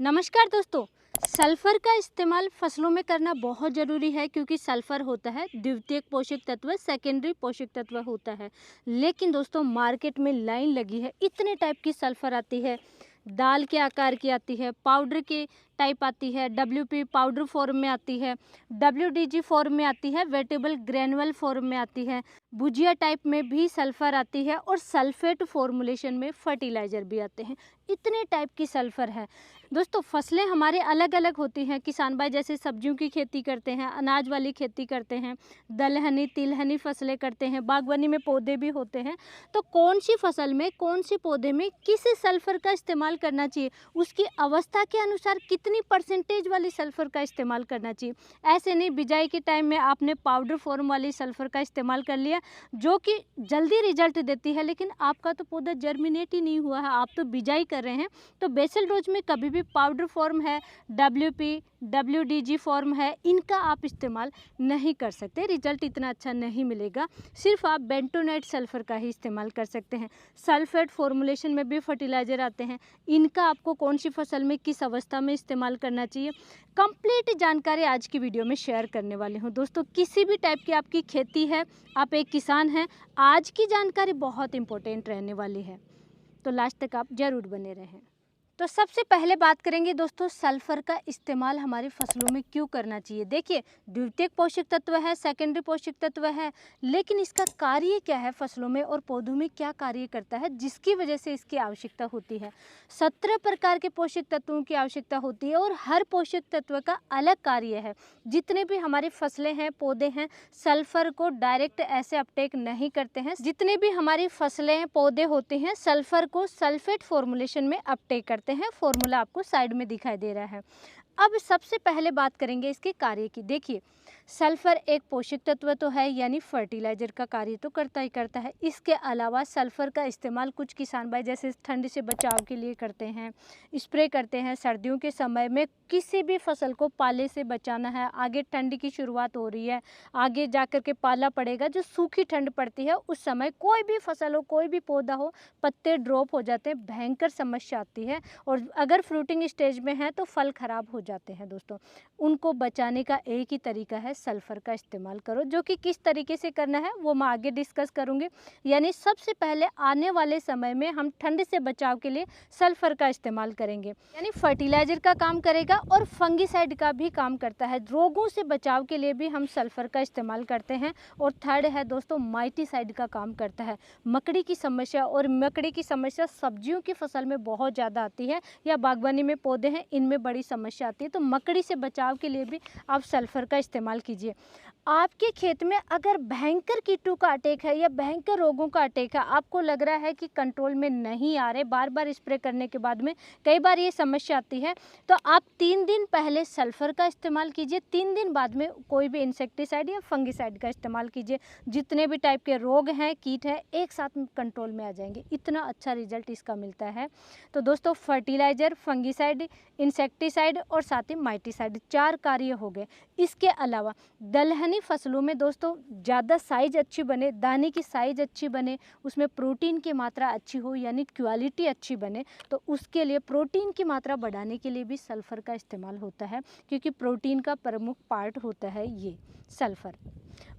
नमस्कार दोस्तों। सल्फर का इस्तेमाल फसलों में करना बहुत ज़रूरी है क्योंकि सल्फर होता है द्वितीयक पोषक तत्व, सेकेंडरी पोषक तत्व होता है। लेकिन दोस्तों मार्केट में लाइन लगी है, इतने टाइप की सल्फर आती है, दाल के आकार की आती है, पाउडर के टाइप आती है, डब्ल्यूपी पाउडर फॉर्म में आती है, डब्ल्यूडीजी फॉर्म में आती है, वेटेबल ग्रैनुअल फॉर्म में आती है, भुजिया टाइप में भी सल्फर आती है और सल्फेट फॉर्मुलेशन में फर्टिलाइज़र भी आते हैं। इतने टाइप की सल्फर है दोस्तों। फसलें हमारे अलग अलग होती हैं। किसान भाई जैसे सब्जियों की खेती करते हैं, अनाज वाली खेती करते हैं, दलहनी तिलहनी फसलें करते हैं, बागवानी में पौधे भी होते हैं। तो कौन सी फसल में कौन सी पौधे में किस सल्फर का इस्तेमाल करना चाहिए, उसकी अवस्था के अनुसार कितनी परसेंटेज वाली सल्फर का इस्तेमाल करना चाहिए। ऐसे नहीं बिजाई के टाइम में आपने पाउडर फॉर्म वाली सल्फर का इस्तेमाल कर लिया जो कि जल्दी रिजल्ट देती है, लेकिन आपका तो पौधा जर्मिनेट ही नहीं हुआ है, आप तो बिजाई कर रहे हैं। तो बेसल डोज में कभी भी पाउडर फॉर्म है, डब्ल्यूपी डब्ल्यूडीजी फॉर्म है, इनका आप इस्तेमाल नहीं कर सकते, रिजल्ट इतना अच्छा नहीं मिलेगा। सिर्फ आप बेंटोनाइट सल्फर का ही इस्तेमाल कर सकते हैं। सल्फेट फॉर्मुलेशन में भी फर्टिलाइज़र आते हैं, इनका आपको कौन सी फसल में किस अवस्था में इस्तेमाल करना चाहिए, कंप्लीट जानकारी आज की वीडियो में शेयर करने वाले हूँ। दोस्तों किसी भी टाइप की आपकी खेती है, आप एक किसान हैं, आज की जानकारी बहुत इंपॉर्टेंट रहने वाली है, तो लास्ट तक आप ज़रूर बने रहें। तो सबसे पहले बात करेंगे दोस्तों सल्फर का इस्तेमाल हमारी फसलों में क्यों करना चाहिए। देखिए द्वितीयक पोषक तत्व है, सेकेंडरी पोषक तत्व है, लेकिन इसका कार्य क्या है फसलों में और पौधों में क्या कार्य करता है जिसकी वजह से इसकी आवश्यकता होती है। 17 प्रकार के पोषक तत्वों की आवश्यकता होती है और हर पोषक तत्व का अलग कार्य है। जितने भी हमारी फसलें हैं, पौधे हैं, सल्फर को डायरेक्ट ऐसे अपटेक नहीं करते हैं। जितने भी हमारी फसलें पौधे होते हैं सल्फर को सल्फेट फॉर्मुलेशन में अपटेक करते हैं। फॉर्मूला आपको साइड में दिखाई दे रहा है। अब सबसे पहले बात करेंगे इसके कार्य की। देखिए सल्फर एक पोषक तत्व तो है, यानी फर्टिलाइजर का कार्य तो करता ही करता है। इसके अलावा सल्फर का इस्तेमाल कुछ किसान भाई जैसे ठंड से बचाव के लिए करते हैं, स्प्रे करते हैं। सर्दियों के समय में किसी भी फसल को पाले से बचाना है, आगे ठंड की शुरुआत हो रही है, आगे जाकर के पाला पड़ेगा, जो सूखी ठंड पड़ती है उस समय कोई भी फसल हो, कोई भी पौधा हो, पत्ते ड्रॉप हो जाते हैं, भयंकर समस्या आती है। और अगर फ्रूटिंग स्टेज में है तो फल खराब हो जाते हैं। दोस्तों उनको बचाने का एक ही तरीका है, सल्फर का इस्तेमाल करो, जो कि किस तरीके से करना है वो मैं आगे डिस्कस करूंगी। यानी सबसे पहले आने वाले समय में हम ठंड से बचाव के लिए सल्फर का इस्तेमाल करेंगे, यानी फर्टिलाइजर का काम करेगा और फंगिसाइड का भी काम करता है। रोगों से बचाव के लिए भी हम सल्फर का इस्तेमाल करते हैं। और थर्ड है दोस्तों माइटीसाइड का काम करता है। मकड़ी की समस्या, और मकड़ी की समस्या सब्जियों की फसल में बहुत ज़्यादा आती है, या बागवानी में पौधे हैं इनमें बड़ी समस्या आती है। तो मकड़ी से बचाव के लिए भी आप सल्फर का इस्तेमाल कीजिए। आपके खेत में अगर भयंकर कीटों का अटैक है या भयंकर रोगों का अटैक है, आपको लग रहा है कि कंट्रोल में नहीं आ रहे, बार बार स्प्रे करने के बाद में कई बार ये समस्या आती है, तो आप 3 दिन पहले सल्फर का इस्तेमाल कीजिए, 3 दिन बाद में कोई भी इंसेक्टिसाइड या फंगिसाइड का इस्तेमाल कीजिए। जितने भी टाइप के रोग हैं, कीट हैं, एक साथ में कंट्रोल में आ जाएंगे। इतना अच्छा रिजल्ट इसका मिलता है। तो दोस्तों फर्टिलाइजर, फंगिसाइड, इंसेक्टिसाइड और साथ ही माइटीसाइड 4 कार्य हो गए। इसके अलावा दलहनी फसलों में दोस्तों ज़्यादा साइज अच्छी बने, दाने की साइज अच्छी बने, उसमें प्रोटीन की मात्रा अच्छी हो, यानी क्वालिटी अच्छी बने, तो उसके लिए प्रोटीन की मात्रा बढ़ाने के लिए भी सल्फर का इस्तेमाल होता है, क्योंकि प्रोटीन का प्रमुख पार्ट होता है ये सल्फर।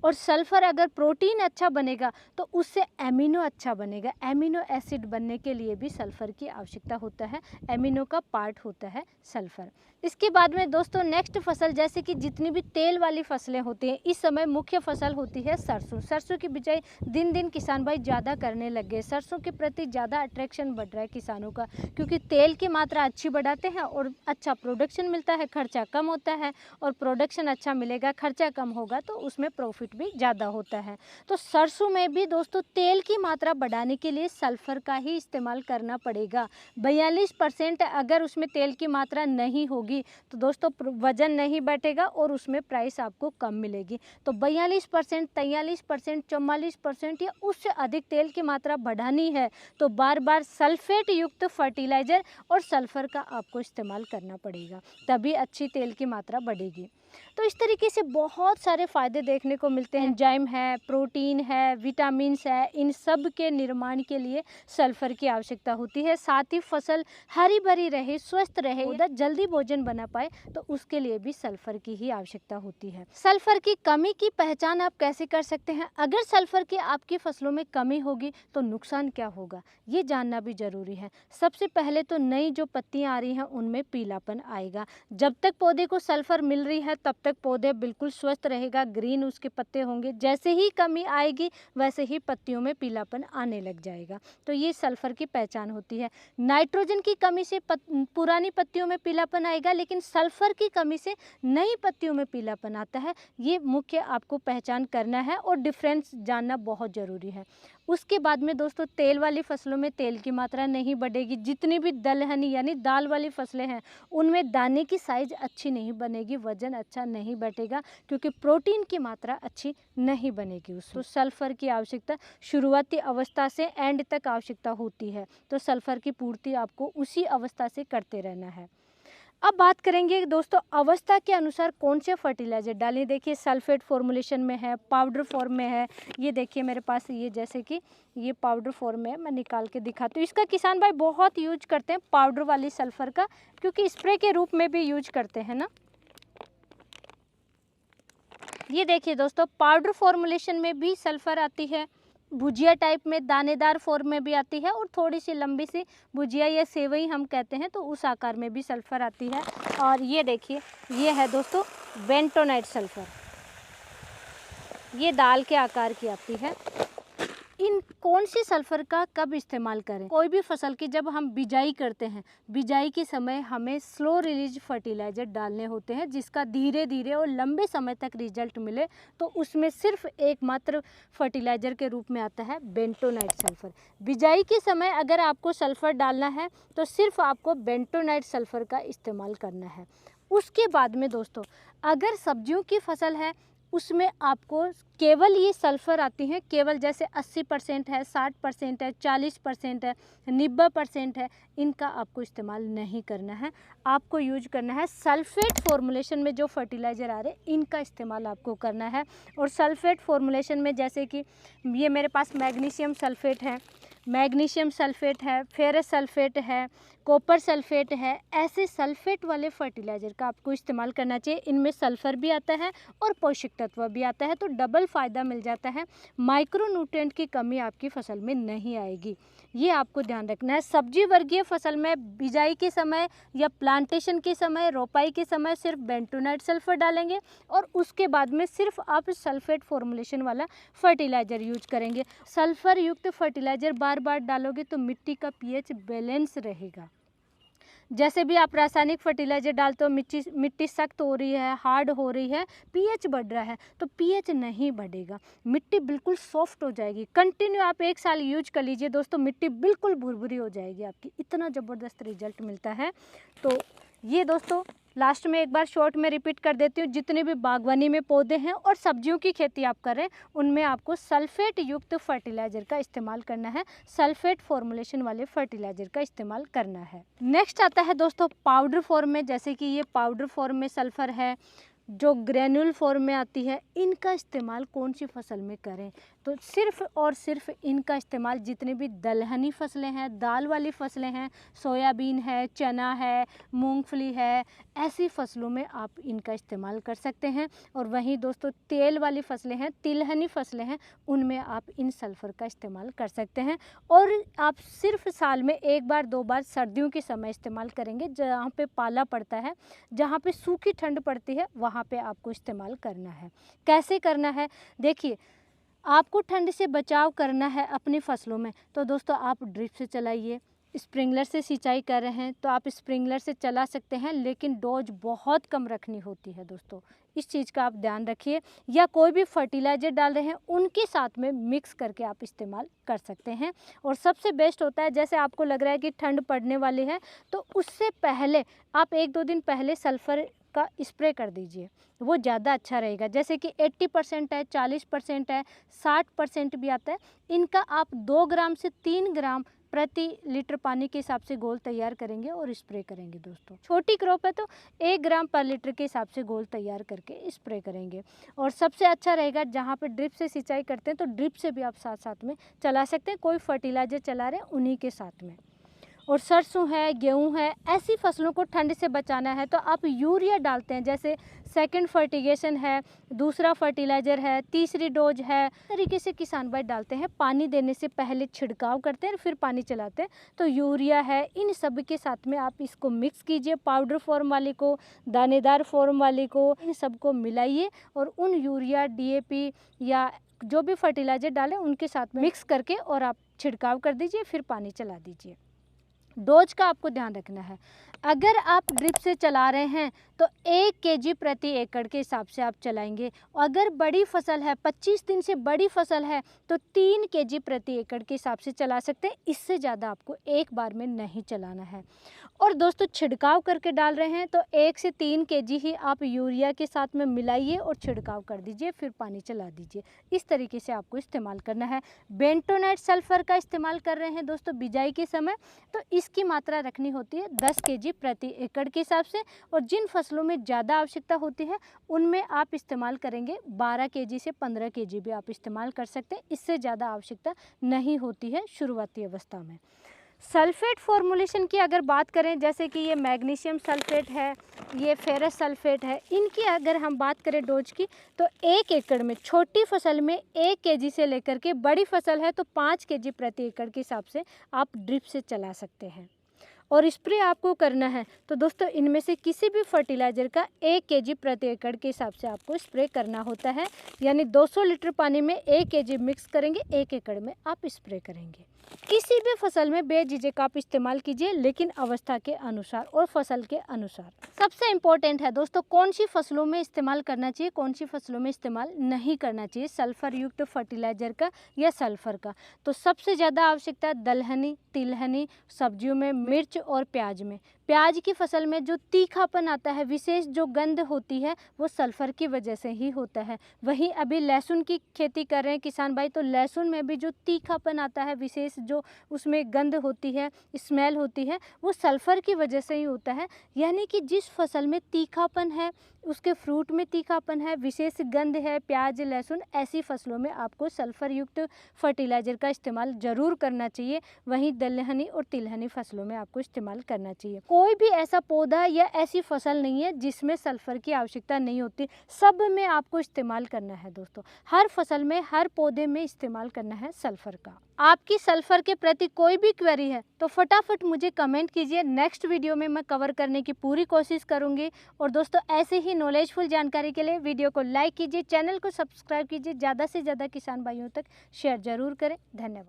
और सल्फर अगर प्रोटीन अच्छा बनेगा तो उससे एमिनो अच्छा बनेगा। एमिनो एसिड बनने के लिए भी सल्फर की आवश्यकता होता है, एमिनो का पार्ट होता है सल्फर। इसके बाद में दोस्तों नेक्स्ट फसल, जैसे कि जितनी भी तेल वाली फसलें होती हैं, इस समय मुख्य फसल होती है सरसों। सरसों की बिजाई दिन दिन किसान भाई ज़्यादा करने लग गए। सरसों के प्रति ज़्यादा अट्रैक्शन बढ़ रहा है किसानों का, क्योंकि तेल की मात्रा अच्छी बढ़ाते हैं और अच्छा प्रोडक्शन मिलता है, खर्चा कम होता है। और प्रोडक्शन अच्छा मिलेगा, खर्चा कम होगा, तो उसमें प्रॉफिट भी ज़्यादा होता है। तो सरसों में भी दोस्तों तेल की मात्रा बढ़ाने के लिए सल्फर का ही इस्तेमाल करना पड़ेगा। 42% अगर उसमें तेल की मात्रा नहीं होगी तो दोस्तों वजन नहीं बैठेगा और उसमें प्राइस आपको कम मिलेगी। तो 42%, 43%, 44% या उससे अधिक तेल की मात्रा बढ़ानी है तो बार बार सल्फेट युक्त फर्टिलाइजर और सल्फर का आपको इस्तेमाल करना पड़ेगा, तभी अच्छी तेल की मात्रा बढ़ेगी। तो इस तरीके से बहुत सारे फ़ायदे देखने को मिलते हैं। एंजाइम है, प्रोटीन है, विटामिन्स है, इन सब के निर्माण के लिए सल्फ़र की आवश्यकता होती है। साथ ही फसल हरी भरी रहे, स्वस्थ रहे, उधर जल्दी भोजन बना पाए, तो उसके लिए भी सल्फ़र की ही आवश्यकता होती है। सल्फ़र की कमी की पहचान आप कैसे कर सकते हैं? अगर सल्फ़र की आपकी फसलों में कमी होगी तो नुकसान क्या होगा, ये जानना भी ज़रूरी है। सबसे पहले तो नई जो पत्तियां आ रही हैं उनमें पीलापन आएगा। जब तक पौधे को सल्फ़र मिल रही है तब तक पौधे बिल्कुल स्वस्थ रहेगा, ग्रीन उसके पत्ते होंगे। जैसे ही कमी आएगी वैसे ही पत्तियों में पीलापन आने लग जाएगा। तो ये सल्फ़र की पहचान होती है। नाइट्रोजन की कमी से पुरानी पत्तियों में पीलापन आएगा, लेकिन सल्फ़र की कमी से नई पत्तियों में पीलापन आता है। ये मुख्य आपको पहचान करना है और डिफरेंस जानना बहुत ज़रूरी है। उसके बाद में दोस्तों, तेल वाली फसलों में तेल की मात्रा नहीं बढ़ेगी। जितनी भी दलहनी यानी दाल वाली फसलें हैं उनमें दाने की साइज़ अच्छी नहीं बनेगी, वज़न अच्छा नहीं बैठेगा, क्योंकि प्रोटीन की मात्रा अच्छी नहीं बनेगी उसमें। तो सल्फ़र की आवश्यकता शुरुआती अवस्था से एंड तक आवश्यकता होती है, तो सल्फ़र की पूर्ति आपको उसी अवस्था से करते रहना है। अब बात करेंगे दोस्तों, अवस्था के अनुसार कौन से फर्टिलाइज़र डालें। देखिए, सल्फेट फॉर्मुलेशन में है, पाउडर फॉर्म में है। ये देखिए मेरे पास, ये जैसे कि ये पाउडर फॉर्म में है, मैं निकाल के दिखाती हूँ। इसका किसान भाई बहुत यूज करते हैं पाउडर वाली सल्फ़र का, क्योंकि स्प्रे के रूप में भी यूज करते हैं ना। ये देखिए दोस्तों, पाउडर फॉर्मुलेशन में भी सल्फ़र आती है, भुजिया टाइप में दानेदार फॉर्म में भी आती है, और थोड़ी सी लंबी सी भुजिया या सेवई हम कहते हैं तो उस आकार में भी सल्फ़र आती है। और ये देखिए, ये है दोस्तों बेंटोनाइट सल्फ़र, ये दाल के आकार की आती है। इन कौन सी सल्फ़र का कब इस्तेमाल करें? कोई भी फसल की जब हम बिजाई करते हैं, बिजाई के समय हमें स्लो रिलीज फर्टिलाइज़र डालने होते हैं, जिसका धीरे धीरे और लंबे समय तक रिजल्ट मिले। तो उसमें सिर्फ एकमात्र फर्टिलाइज़र के रूप में आता है बेंटोनाइट सल्फ़र। बिजाई के समय अगर आपको सल्फ़र डालना है तो सिर्फ आपको बेंटोनाइट सल्फ़र का इस्तेमाल करना है। उसके बाद में दोस्तों, अगर सब्जियों की फसल है उसमें आपको केवल ये सल्फ़र आती हैं, केवल जैसे 80% है, 60% है, 40% है, 90% है, इनका आपको इस्तेमाल नहीं करना है। आपको यूज करना है सल्फ़ेट फॉर्मुलेशन में जो फर्टिलाइज़र आ रहे हैं इनका इस्तेमाल आपको करना है। और सल्फ़ेट फॉर्मुलेशन में जैसे कि ये मेरे पास मैग्नीशियम सल्फ़ेट है, मैग्नीशियम सल्फ़ेट है, फेरस सल्फ़ेट है, कॉपर सल्फ़ेट है, ऐसे सल्फ़ेट वाले फर्टिलाइज़र का आपको इस्तेमाल करना चाहिए। इनमें सल्फ़र भी आता है और पोषक तत्व भी आता है, तो डबल फ़ायदा मिल जाता है। माइक्रोन्यूट्रिएंट की कमी आपकी फसल में नहीं आएगी, ये आपको ध्यान रखना है। सब्जी वर्गीय फसल में बिजाई के समय या प्लांटेशन के समय, रोपाई के समय सिर्फ बेंटोनाइट सल्फ़र डालेंगे, और उसके बाद में सिर्फ आप सल्फ़ेट फॉर्मुलेशन वाला फर्टिलाइज़र यूज करेंगे। सल्फ़र युक्त फर्टिलाइज़र बार बार डालोगे तो मिट्टी का पीएच बैलेंस रहेगा। जैसे भी आप रासायनिक फर्टिलाइज़र डालते हो, मिट्टी सख्त हो रही है, हार्ड हो रही है, पीएच बढ़ रहा है, तो पीएच नहीं बढ़ेगा, मिट्टी बिल्कुल सॉफ्ट हो जाएगी। कंटिन्यू आप 1 साल यूज कर लीजिए दोस्तों, मिट्टी बिल्कुल भुरभुरी हो जाएगी आपकी, इतना ज़बरदस्त रिजल्ट मिलता है। तो ये दोस्तों लास्ट में एक बार शॉर्ट में रिपीट कर देती हूँ, जितने भी बागवानी में पौधे हैं और सब्जियों की खेती आप करें उनमें आपको सल्फ़ेट युक्त फर्टिलाइज़र का इस्तेमाल करना है, सल्फ़ेट फॉर्मुलेशन वाले फर्टिलाइज़र का इस्तेमाल करना है। नेक्स्ट आता है दोस्तों पाउडर फॉर्म में, जैसे कि ये पाउडर फॉर्म में सल्फ़र है, जो ग्रेनुल फॉर्म में आती है, इनका इस्तेमाल कौन सी फसल में करें? तो सिर्फ और सिर्फ इनका इस्तेमाल जितने भी दलहनी फसलें हैं, दाल वाली फसलें हैं, सोयाबीन है, चना है, मूंगफली है, ऐसी फसलों में आप इनका इस्तेमाल कर सकते हैं। और वहीं दोस्तों तेल वाली फसलें हैं, तिलहनी फसलें हैं, उनमें आप इन सल्फ़र का इस्तेमाल कर सकते हैं। और आप सिर्फ साल में 1 बार 2 बार सर्दियों के समय इस्तेमाल करेंगे, जहाँ पे पाला पड़ता है, जहाँ पे सूखी ठंड पड़ती है, वहाँ पे आपको इस्तेमाल करना है। कैसे करना है? देखिए, आपको ठंड से बचाव करना है अपनी फसलों में, तो दोस्तों आप ड्रिप से चलाइए। स्प्रिंकलर से सिंचाई कर रहे हैं तो आप स्प्रिंकलर से चला सकते हैं, लेकिन डोज बहुत कम रखनी होती है दोस्तों, इस चीज़ का आप ध्यान रखिए। या कोई भी फर्टिलाइज़र डाल रहे हैं उनके साथ में मिक्स करके आप इस्तेमाल कर सकते हैं। और सबसे बेस्ट होता है, जैसे आपको लग रहा है कि ठंड पड़ने वाली है, तो उससे पहले आप 1-2 दिन पहले सल्फ़र का स्प्रे कर दीजिए, वो ज़्यादा अच्छा रहेगा। जैसे कि 80% है, 40% है, 60% भी आता है, इनका आप 2 ग्राम से 3 ग्राम प्रति लीटर पानी के हिसाब से घोल तैयार करेंगे और स्प्रे करेंगे दोस्तों। छोटी क्रॉप है तो 1 ग्राम पर लीटर के हिसाब से घोल तैयार करके स्प्रे करेंगे। और सबसे अच्छा रहेगा जहाँ पे ड्रिप से सिंचाई करते हैं तो ड्रिप से भी आप साथ साथ में चला सकते हैं, कोई फर्टिलाइजर चला रहे हैं उन्हीं के साथ में। और सरसों है, गेहूं है, ऐसी फसलों को ठंड से बचाना है तो आप यूरिया डालते हैं, जैसे सेकंड फर्टिगेशन है, दूसरा फर्टिलाइज़र है, तीसरी डोज है, तरीके से किसान भाई डालते हैं। पानी देने से पहले छिड़काव करते हैं फिर पानी चलाते हैं। तो यूरिया है, इन सब के साथ में आप इसको मिक्स कीजिए, पाउडर फॉर्म वाली को, दानेदार फॉर्म वाली को, इन सबको मिलाइए और उन यूरिया, DAP या जो भी फर्टिलाइज़र डालें उनके साथ में मिक्स करके और आप छिड़काव कर दीजिए, फिर पानी चला दीजिए। डोज का आपको ध्यान रखना है। अगर आप ड्रिप से चला रहे हैं तो 1 kg प्रति एकड़ के हिसाब से आप चलाएंगे। अगर बड़ी फसल है, 25 दिन से बड़ी फसल है तो 3 kg प्रति एकड़ के हिसाब से चला सकते हैं। इससे ज़्यादा आपको एक बार में नहीं चलाना है। और दोस्तों छिड़काव करके डाल रहे हैं तो 1 से 3 kg ही आप यूरिया के साथ में मिलाइए और छिड़काव कर दीजिए, फिर पानी चला दीजिए। इस तरीके से आपको इस्तेमाल करना है। बेंटोनाइट सल्फर का इस्तेमाल कर रहे हैं दोस्तों बिजाई के समय, तो इसकी मात्रा रखनी होती है 10 kg प्रति एकड़ के हिसाब से। और जिन फसलों में ज़्यादा आवश्यकता होती है उनमें आप इस्तेमाल करेंगे 12 kg से 15 kg भी आप इस्तेमाल कर सकते हैं। इससे ज़्यादा आवश्यकता नहीं होती है शुरुआती अवस्था में। सल्फेट फॉर्मुलेशन की अगर बात करें, जैसे कि ये मैग्नीशियम सल्फेट है, ये फेरस सल्फेट है, इनकी अगर हम बात करें डोज की तो 1 एकड़ में छोटी फसल में 1 kg से लेकर के बड़ी फसल है तो 5 kg प्रति एकड़ के हिसाब से आप ड्रिप से चला सकते हैं। और स्प्रे आपको करना है तो दोस्तों इनमें से किसी भी फर्टिलाइज़र का 1 kg प्रति एकड़ के हिसाब से आपको स्प्रे करना होता है। यानी 200 लीटर पानी में 1 kg मिक्स करेंगे, 1 एकड़ में आप स्प्रे करेंगे। किसी भी फसल में बेझिझक आप इस्तेमाल कीजिए, लेकिन अवस्था के अनुसार और फसल के अनुसार। सबसे इम्पोर्टेंट है दोस्तों कौन सी फसलों में इस्तेमाल करना चाहिए, कौन सी फसलों में इस्तेमाल नहीं करना चाहिए सल्फर युक्त फर्टिलाइज़र का या सल्फर का। तो सबसे ज़्यादा आवश्यकता दलहनी, तिलहनी, सब्जियों में मिर्च और प्याज में। प्याज की फसल में जो तीखापन आता है, विशेष जो गंध होती है, वो सल्फर की वजह से ही होता है। वहीं अभी लहसुन की खेती कर रहे हैं किसान भाई, तो लहसुन में भी जो तीखापन आता है, विशेष जो उसमें गंध होती है, स्मेल होती है, वो सल्फर की वजह से ही होता है। यानी कि जिस फसल में तीखापन है, उसके फ्रूट में तीखापन है, विशेष गंध है, प्याज, लहसुन, ऐसी फसलों में आपको सल्फर युक्त फर्टिलाइज़र का इस्तेमाल ज़रूर करना चाहिए। वहीं दलहनी और तिलहनी फसलों में आपको इस्तेमाल करना चाहिए। कोई भी ऐसा पौधा या ऐसी फसल नहीं है जिसमें सल्फर की आवश्यकता नहीं होती, सब में आपको इस्तेमाल करना है दोस्तों। हर फसल में, हर पौधे में इस्तेमाल करना है सल्फर का। आपकी सल्फर के प्रति कोई भी क्वेरी है तो फटाफट मुझे कमेंट कीजिए। नेक्स्ट वीडियो में मैं कवर करने की पूरी कोशिश करूंगी। और दोस्तों ऐसे ही नॉलेजफुल जानकारी के लिए वीडियो को लाइक कीजिए, चैनल को सब्सक्राइब कीजिए, ज़्यादा से ज़्यादा किसान भाइयों तक शेयर ज़रूर करें। धन्यवाद।